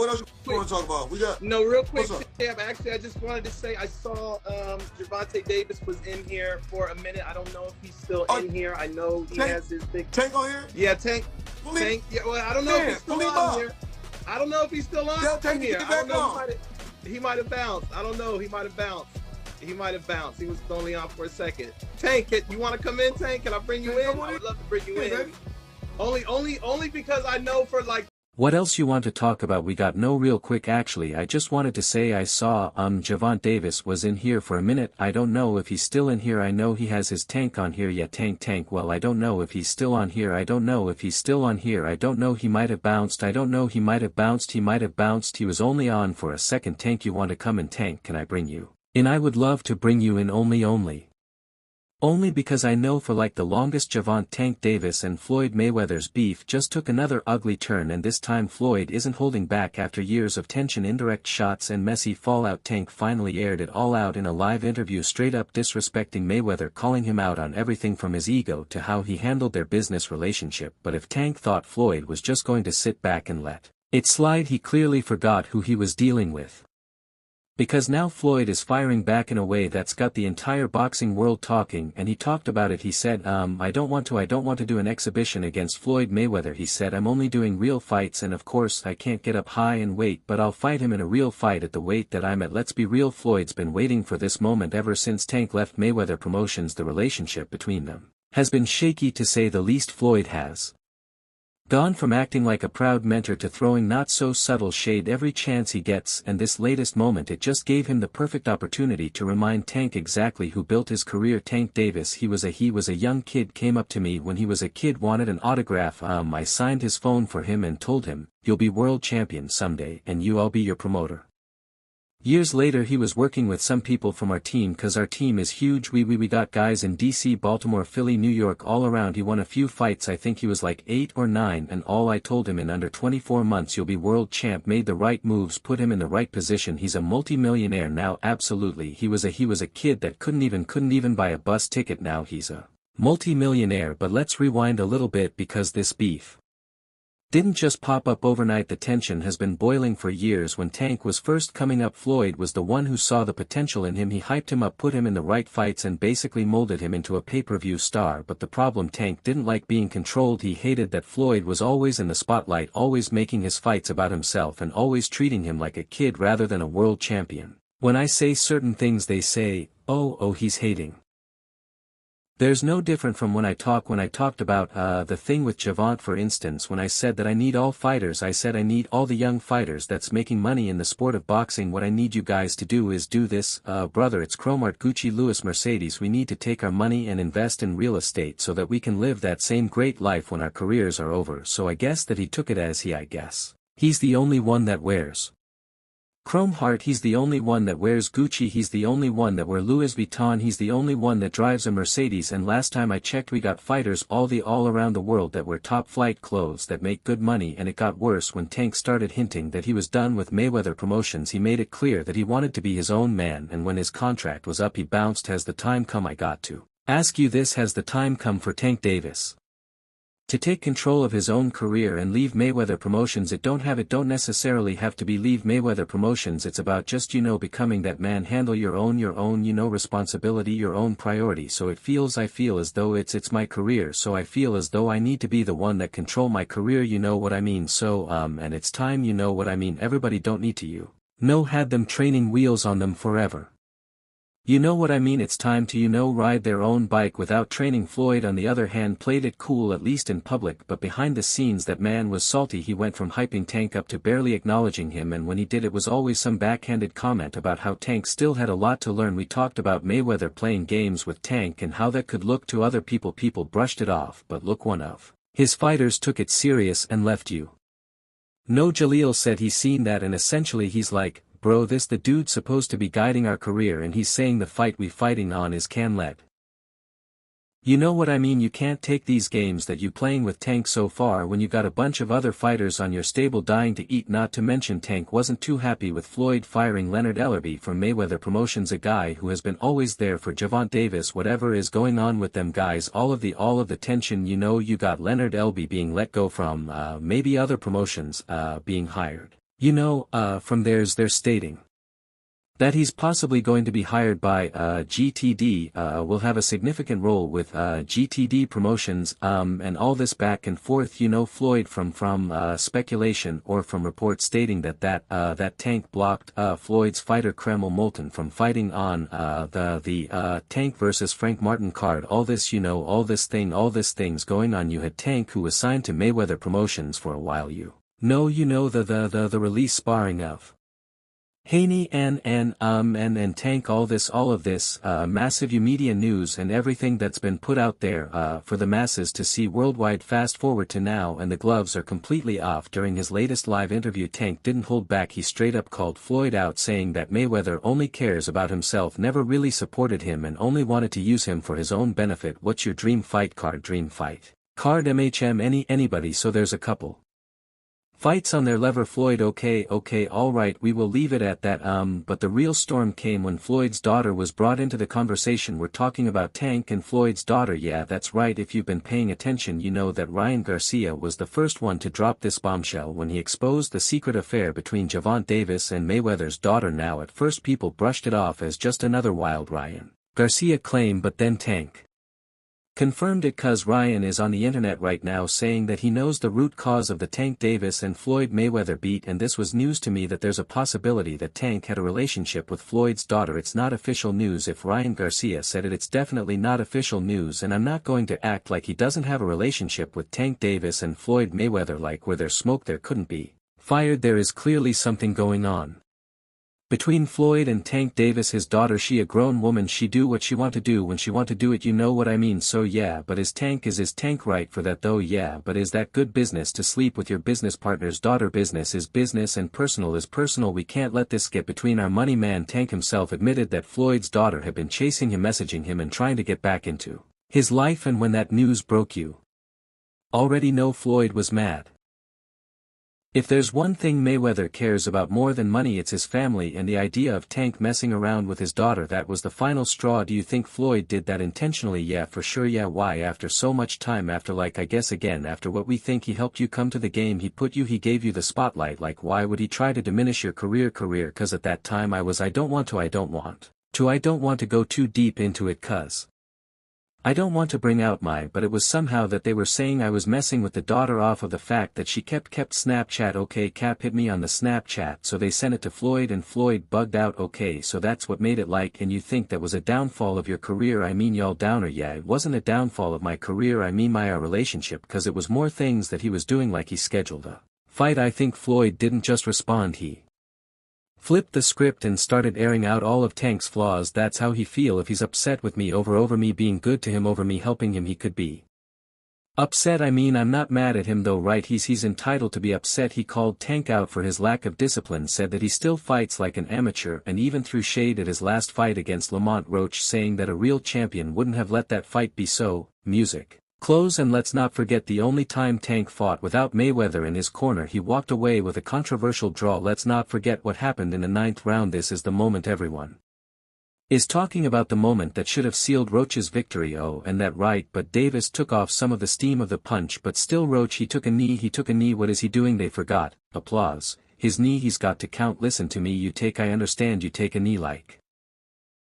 what else you want to talk about? We got real quick, what's up? Champ. Actually, I just wanted to say I saw Gervonta Davis was in here for a minute. I don't know if he's still in here. I know he has his big Tank on here. Yeah, Tank. Yeah, well, I don't know if he's still on here. I don't know if he's still on here. I don't know. He might have bounced. I don't know. He might have bounced. He was only on for a second. Tank, you want to come in, Tank? Can I bring you in? I would love to bring you in. Baby. Only because I know for like. What else you want to talk about? We got no real quick. Actually, I just wanted to say I saw Gervonta Davis was in here for a minute. I don't know if he's still in here. I know he has his Tank on here. Yeah, Tank. Well, I don't know if he's still on here. I don't know if he's still on here. I don't know. He might have bounced. I don't know. He might have bounced. He was only on for a second. Tank, you want to come in? Tank, can I bring you in? I would love to bring you in. Only because I know for like the longest Gervonta Tank Davis and Floyd Mayweather's beef just took another ugly turn, and this time Floyd isn't holding back after years of tension, indirect shots and messy fallout. Tank finally aired it all out in a live interview, straight up disrespecting Mayweather, calling him out on everything from his ego to how he handled their business relationship. But if Tank thought Floyd was just going to sit back and let it slide, he clearly forgot who he was dealing with. Because now Floyd is firing back in a way that's got the entire boxing world talking, and he talked about it. He said, I don't want to do an exhibition against Floyd Mayweather. He said, I'm only doing real fights, and of course I can't get up high in weight, but I'll fight him in a real fight at the weight that I'm at. Let's be real, Floyd's been waiting for this moment ever since Tank left Mayweather Promotions. The relationship between them has been shaky, to say the least. Floyd has gone from acting like a proud mentor to throwing not so subtle shade every chance he gets, and this latest moment, it just gave him the perfect opportunity to remind Tank exactly who built his career. Tank Davis, he was a young kid, came up to me when he was a kid, wanted an autograph. I signed his phone for him and told him, you'll be world champion someday, and I'll be your promoter. Years later he was working with some people from our team, cause our team is huge. We got guys in DC, Baltimore, Philly, New York, all around. He won a few fights, I think he was like 8 or 9, and all I told him, in under 24 months you'll be world champ. Made the right moves, put him in the right position. He's a multi-millionaire now. Absolutely. He was a kid that couldn't even buy a bus ticket. Now he's a multi-millionaire. But let's rewind a little bit, because this beef didn't just pop up overnight. The tension has been boiling for years. When Tank was first coming up, Floyd was the one who saw the potential in him. He hyped him up, put him in the right fights, and basically molded him into a pay-per-view star. But the problem, Tank didn't like being controlled. He hated that Floyd was always in the spotlight, always making his fights about himself, and always treating him like a kid rather than a world champion. When I say certain things, they say, oh, he's hating. There's no different from when I talked about the thing with Gervonta, for instance. When I said that I need all fighters, I said I need all the young fighters that's making money in the sport of boxing. What I need you guys to do is do this, brother. It's Cromart, Gucci, Louis, Mercedes. We need to take our money and invest in real estate so that we can live that same great life when our careers are over. So I guess that he took it as he's the only one that wears Chrome Heart, he's the only one that wears Gucci, he's the only one that wears Louis Vuitton, he's the only one that drives a Mercedes. And last time I checked, we got fighters all around the world that wear top flight clothes that make good money. And it got worse when Tank started hinting that he was done with Mayweather Promotions. He made it clear that he wanted to be his own man, and when his contract was up he bounced. Has the time come? I got to ask you this, has the time come for Tank Davis to take control of his own career and leave Mayweather Promotions? It don't necessarily have to be leave Mayweather Promotions. It's about just, becoming that man, handle your own, responsibility, your own priority. So I feel as though it's my career, so I feel as though I need to be the one that control my career, you know what I mean? So, and it's time, you know what I mean? Everybody don't need to, had them training wheels on them forever. You know what I mean? It's time to, ride their own bike without training. Floyd, on the other hand, played it cool, at least in public, but behind the scenes that man was salty. He went from hyping Tank up to barely acknowledging him, and when he did, it was always some backhanded comment about how Tank still had a lot to learn. We talked about Mayweather playing games with Tank and how that could look to other people. People brushed it off, but look, one of his fighters took it serious and left you. No, Jaleel said he's seen that, and essentially he's like, bro, the dude's supposed to be guiding our career, and he's saying the fight we fighting on is can lead. You know what I mean? You can't take these games that you playing with Tank so far when you got a bunch of other fighters on your stable dying to eat. Not to mention Tank wasn't too happy with Floyd firing Leonard Ellerbe from Mayweather Promotions, a guy who has been always there for Gervonta Davis. Whatever is going on with them guys, all of the tension, you got Leonard Ellerbe being let go from maybe other promotions being hired You know, from theirs they're stating that he's possibly going to be hired by GTD, will have a significant role with GTD Promotions, and all this back and forth. You know, Floyd, from speculation or from reports stating that Tank blocked Floyd's fighter Kreml Moulton from fighting on the Tank versus Frank Martin card. All this, you know, all this things going on. You had Tank, who was signed to Mayweather Promotions for a while. You know, the release sparring of Haney and Tank, all of this massive media news and everything that's been put out there for the masses to see worldwide. Fast forward to now, and the gloves are completely off. During his latest live interview, Tank didn't hold back. He straight up called Floyd out, saying that Mayweather only cares about himself, never really supported him, and only wanted to use him for his own benefit. What's your dream fight card? Dream fight card MHM, anybody. So there's a couple fights on their lever. Floyd: okay, alright, we will leave it at that. But the real storm came when Floyd's daughter was brought into the conversation. We're talking about Tank and Floyd's daughter. Yeah, that's right. If you've been paying attention, you know that Ryan Garcia was the first one to drop this bombshell when he exposed the secret affair between Gervonta Davis and Mayweather's daughter. Now at first people brushed it off as just another wild Ryan Garcia claim, but then Tank confirmed it, cause Ryan is on the internet right now saying that he knows the root cause of the Tank Davis and Floyd Mayweather beat, and this was news to me that there's a possibility that Tank had a relationship with Floyd's daughter. It's not official news. If Ryan Garcia said it, it's definitely not official news, and I'm not going to act like he doesn't have a relationship with Tank Davis and Floyd Mayweather. Like where there's smoke there couldn't be fire. There is clearly something going on between Floyd and Tank Davis. His daughter, she a grown woman, she do what she want to do when she want to do it, you know what I mean. So yeah, but is Tank right for that though? Yeah, but is that good business to sleep with your business partner's daughter? Business is business and personal is personal. We can't let this get between our money. Man, Tank himself admitted that Floyd's daughter had been chasing him, messaging him, and trying to get back into his life, and when that news broke, you already know Floyd was mad. If there's one thing Mayweather cares about more than money, it's his family, and the idea of Tank messing around with his daughter, that was the final straw. Do you think Floyd did that intentionally? Yeah, for sure. Yeah, why? After so much time, after, like, I guess again, after what we think he helped you come to the game, he gave you the spotlight. Like, why would he try to diminish your career? Cause at that time I don't want to go too deep into it, cause I don't want to bring out but it was somehow that they were saying I was messing with the daughter off of the fact that she kept Snapchat. Okay, Cap hit me on the Snapchat, so they sent it to Floyd and Floyd bugged out. Okay, so that's what made it. Like, and you think that was a downfall of your career? I mean, y'all downer. Yeah, it wasn't a downfall of my career, I mean our relationship, cause it was more things that he was doing, like he scheduled a fight. I think Floyd didn't just respond, he flipped the script and started airing out all of Tank's flaws. That's how he feel. If he's upset with me over me being good to him, over me helping him, he could be upset. I mean, I'm not mad at him though, right? He's entitled to be upset. He called Tank out for his lack of discipline, said that he still fights like an amateur, and even threw shade at his last fight against Lamont Roach, saying that a real champion wouldn't have let that fight be so. Music close. And let's not forget the only time Tank fought without Mayweather in his corner, he walked away with a controversial draw. Let's not forget what happened in the 9th round. This is the moment everyone is talking about, the moment that should have sealed Roach's victory. Oh, and that right, but Davis took off some of the steam of the punch, but still Roach, he took a knee. What is he doing? They forgot. Applause. His knee, he's got to count. Listen to me, I understand you take a knee like